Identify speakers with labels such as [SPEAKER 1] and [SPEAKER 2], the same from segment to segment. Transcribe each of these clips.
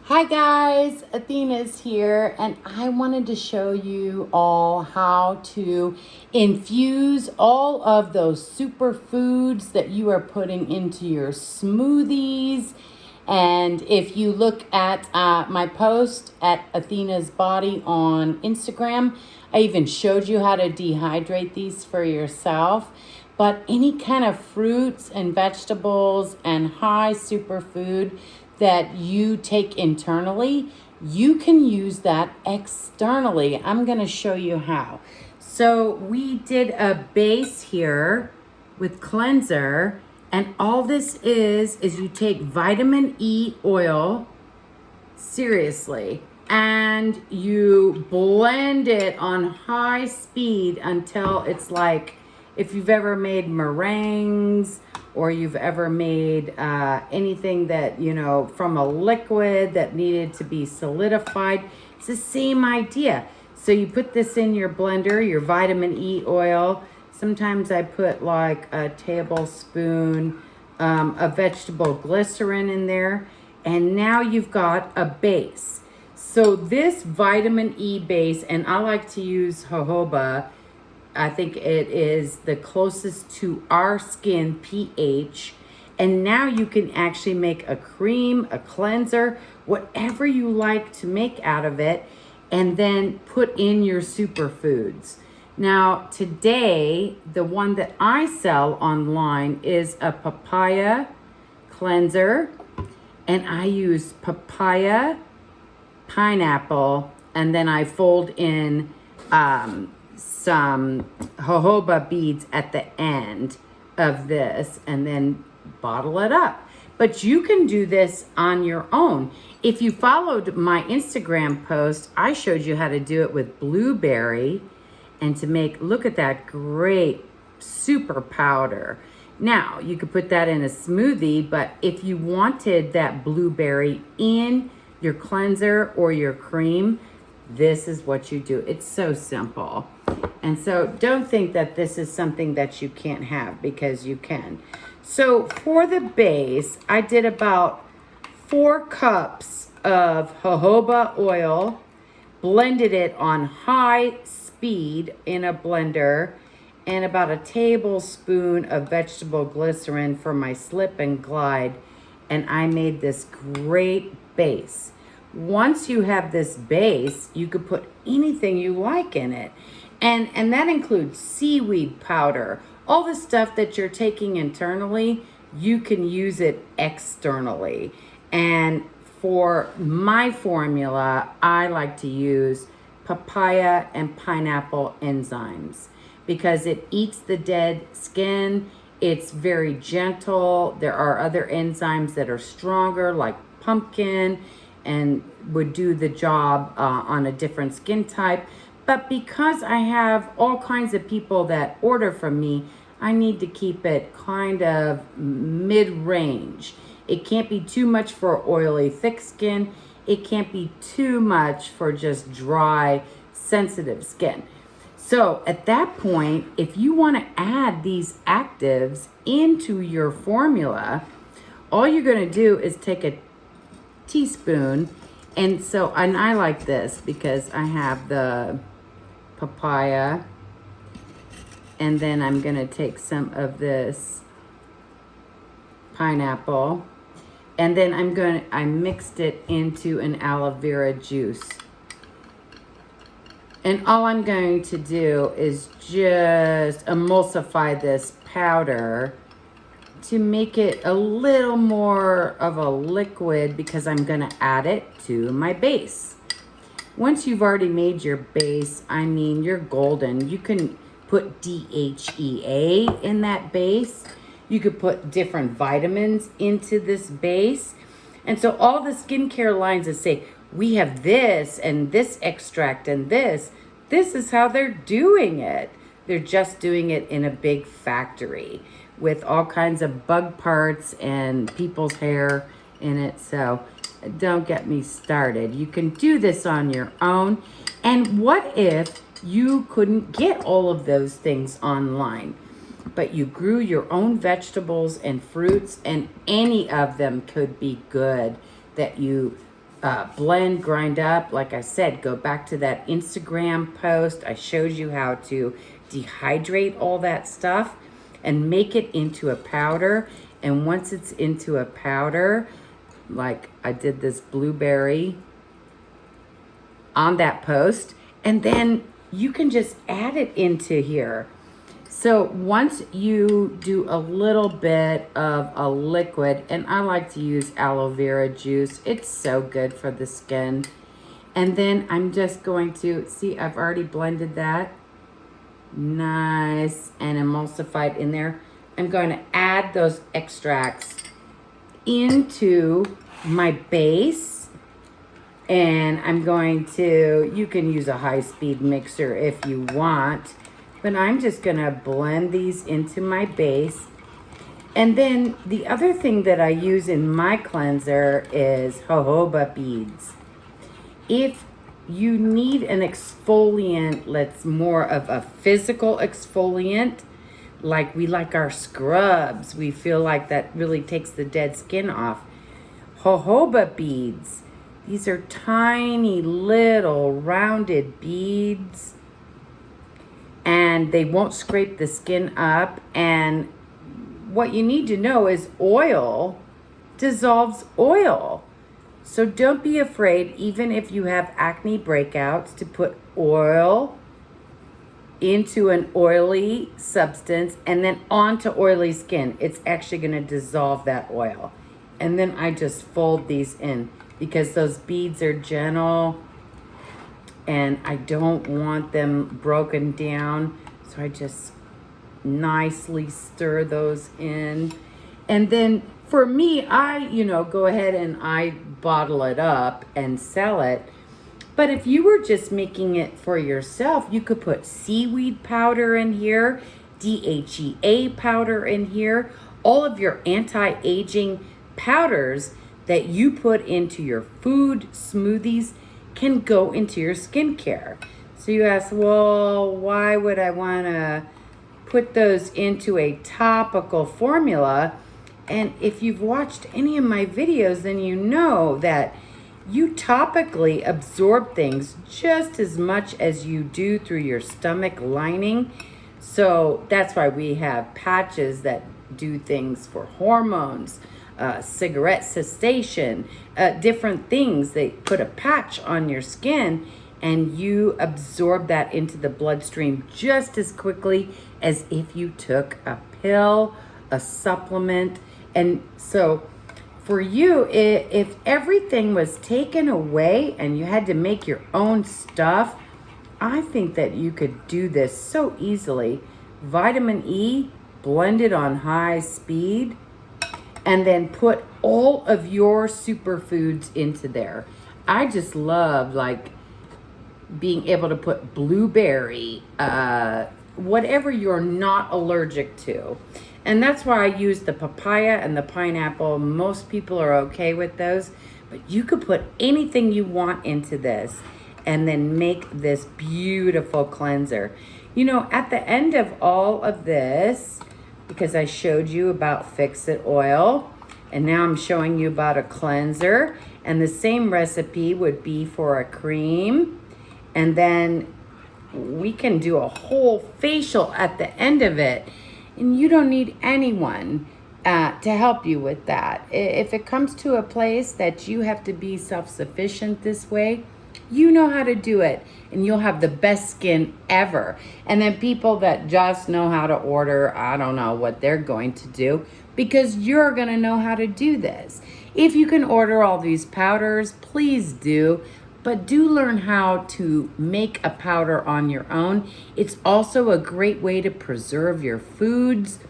[SPEAKER 1] Hi guys, Athena's here, and I wanted to show you all how to infuse all of those superfoods that you are putting into your smoothies. And if you look at my post at Athena's Body on Instagram, I even showed you how to dehydrate these for yourself. But any kind of fruits and vegetables and high superfood that you take internally, you can use that externally. I'm going to show you how. So we did a base here with cleanser, and all this is you take vitamin E oil, seriously, and you blend it on high speed until it's like, if you've ever made meringues or you've ever made anything that, from a liquid that needed to be solidified, it's the same idea. So you put this in your blender, your vitamin E oil. Sometimes I put like a tablespoon of vegetable glycerin in there. And now you've got a base. So this vitamin E base, and I like to use jojoba. I think it is the closest to our skin pH. And now you can actually make a cream, a cleanser, whatever you like to make out of it, and then put in your superfoods. Now, today, the one that I sell online is a papaya cleanser, and I use papaya, pineapple, and then I fold in some jojoba beads at the end of this and then bottle it up. But you can do this on your own. If you followed my Instagram post, I showed you how to do it with blueberry and to make, look at that great super powder. Now, you could put that in a smoothie, but if you wanted that blueberry in your cleanser or your cream, this is what you do. It's so simple. And so don't think that this is something that you can't have, because you can. So for the base, I did about 4 cups of jojoba oil, blended it on high speed in a blender, and about a tablespoon of vegetable glycerin for my slip and glide. And I made this great base. Once you have this base, you could put anything you like in it. And that includes seaweed powder. All the stuff that you're taking internally, you can use it externally. And for my formula, I like to use papaya and pineapple enzymes because it eats the dead skin. It's very gentle. There are other enzymes that are stronger, like pumpkin, and would do the job on a different skin type. But because I have all kinds of people that order from me, I need to keep it kind of mid-range. It can't be too much for oily, thick skin. It can't be too much for just dry, sensitive skin. So at that point, if you want to add these actives into your formula, all you're going to do is take a teaspoon. And I like this because I have the papaya, and then I'm going to take some of this pineapple, and then I mixed it into an aloe vera juice. And all I'm going to do is just emulsify this powder to make it a little more of a liquid, because I'm going to add it to my base. Once you've already made your base, you're golden. You can put DHEA in that base. You could put different vitamins into this base. And so all the skincare lines that say, we have this and this extract and this is how they're doing it. They're just doing it in a big factory with all kinds of bug parts and people's hair in it. So don't get me started. You can do this on your own. And what if you couldn't get all of those things online, but you grew your own vegetables and fruits, and any of them could be good that you blend, grind up. Like I said, go back to that Instagram post. I showed you how to dehydrate all that stuff and make it into a powder. And once it's into a powder, like I did this blueberry on that post, and then you can just add it into here. So once you do a little bit of a liquid, and I like to use aloe vera juice, it's so good for the skin. And then I'm just going to, see, I've already blended that. Nice and emulsified in there. I'm going to add those extracts into my base. And I'm going to, you can use a high-speed mixer if you want, but I'm just gonna blend these into my base. And then the other thing that I use in my cleanser is jojoba beads. If you need an exfoliant that's more of a physical exfoliant, like we like our scrubs, we feel like that really takes the dead skin off. Jojoba beads, these are tiny little rounded beads, and they won't scrape the skin up. And what you need to know is oil dissolves oil. So don't be afraid, even if you have acne breakouts, to put oil into an oily substance and then onto oily skin. It's actually going to dissolve that oil. And then I just fold these in because those beads are gentle and I don't want them broken down. So I just nicely stir those in. And then for me, I, go ahead and I bottle it up and sell it. But if you were just making it for yourself, you could put seaweed powder in here, DHEA powder in here, all of your anti-aging powders that you put into your food smoothies can go into your skincare. So you ask, well, why would I want to put those into a topical formula? And if you've watched any of my videos, then you know that you topically absorb things just as much as you do through your stomach lining. So that's why we have patches that do things for hormones, cigarette cessation, different things. They put a patch on your skin and you absorb that into the bloodstream just as quickly as if you took a pill, a supplement. And so for you, if everything was taken away and you had to make your own stuff, I think that you could do this so easily. Vitamin E, blended on high speed, and then put all of your superfoods into there. I just love like being able to put blueberry, whatever you're not allergic to. And that's why I use the papaya and the pineapple. Most people are okay with those, but you could put anything you want into this and then make this beautiful cleanser. At the end of all of this, because I showed you about Fix-It oil, and now I'm showing you about a cleanser, and the same recipe would be for a cream, and then we can do a whole facial at the end of it, and you don't need anyone to help you with that. If it comes to a place that you have to be self-sufficient this way, you know how to do it, and you'll have the best skin ever. And then people that just know how to order, I don't know what they're going to do, because you're going to know how to do this. If you can order all these powders, please do, but do learn how to make a powder on your own. It's also a great way to preserve your foods,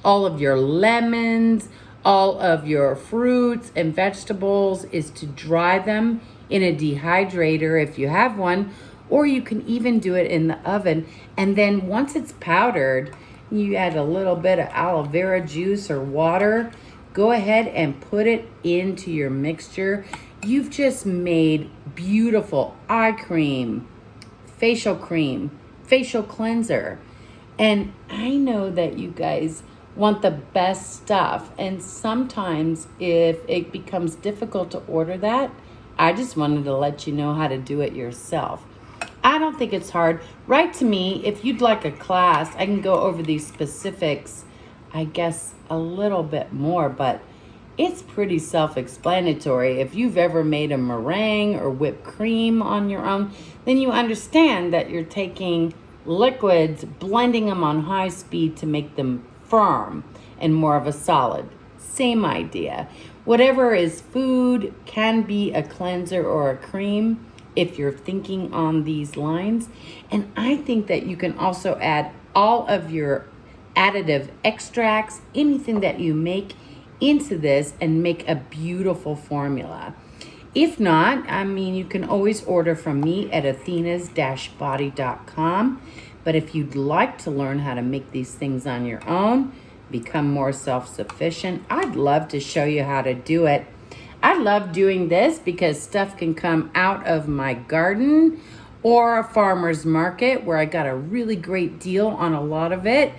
[SPEAKER 1] all of your lemons, all of your fruits and vegetables, is to dry them in a dehydrator if you have one, or you can even do it in the oven. And then once it's powdered, you add a little bit of aloe vera juice or water, go ahead and put it into your mixture. You've just made beautiful eye cream, facial cleanser. And I know that you guys want the best stuff. And sometimes if it becomes difficult to order that, I just wanted to let you know how to do it yourself. I don't think it's hard. Write to me if you'd like a class. I can go over these specifics, I guess, a little bit more, but it's pretty self-explanatory. If you've ever made a meringue or whipped cream on your own, then you understand that you're taking liquids, blending them on high speed to make them firm and more of a solid. Same idea. Whatever is food can be a cleanser or a cream if you're thinking on these lines. And I think that you can also add all of your additive extracts, anything that you make into this and make a beautiful formula. If not, I mean, you can always order from me at athenas-body.com. But if you'd like to learn how to make these things on your own, become more self-sufficient, I'd love to show you how to do it. I love doing this because stuff can come out of my garden or a farmer's market where I got a really great deal on a lot of it.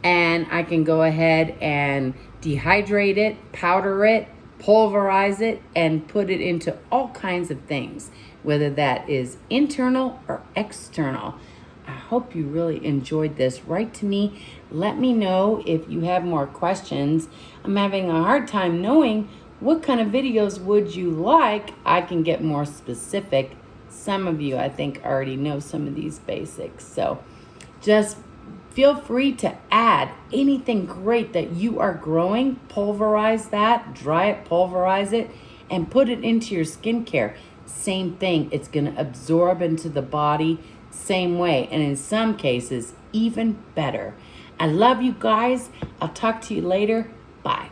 [SPEAKER 1] And I can go ahead and dehydrate it, powder it, pulverize it, and put it into all kinds of things, whether that is internal or external. I hope you really enjoyed this. Write to me. Let me know if you have more questions. I'm having a hard time knowing what kind of videos would you like. I can get more specific. Some of you, I think, already know some of these basics. So just feel free to add anything great that you are growing. Pulverize that, dry it, pulverize it, and put it into your skincare. Same thing. It's going to absorb into the body same way, and in some cases, even better. I love you guys. I'll talk to you later. Bye.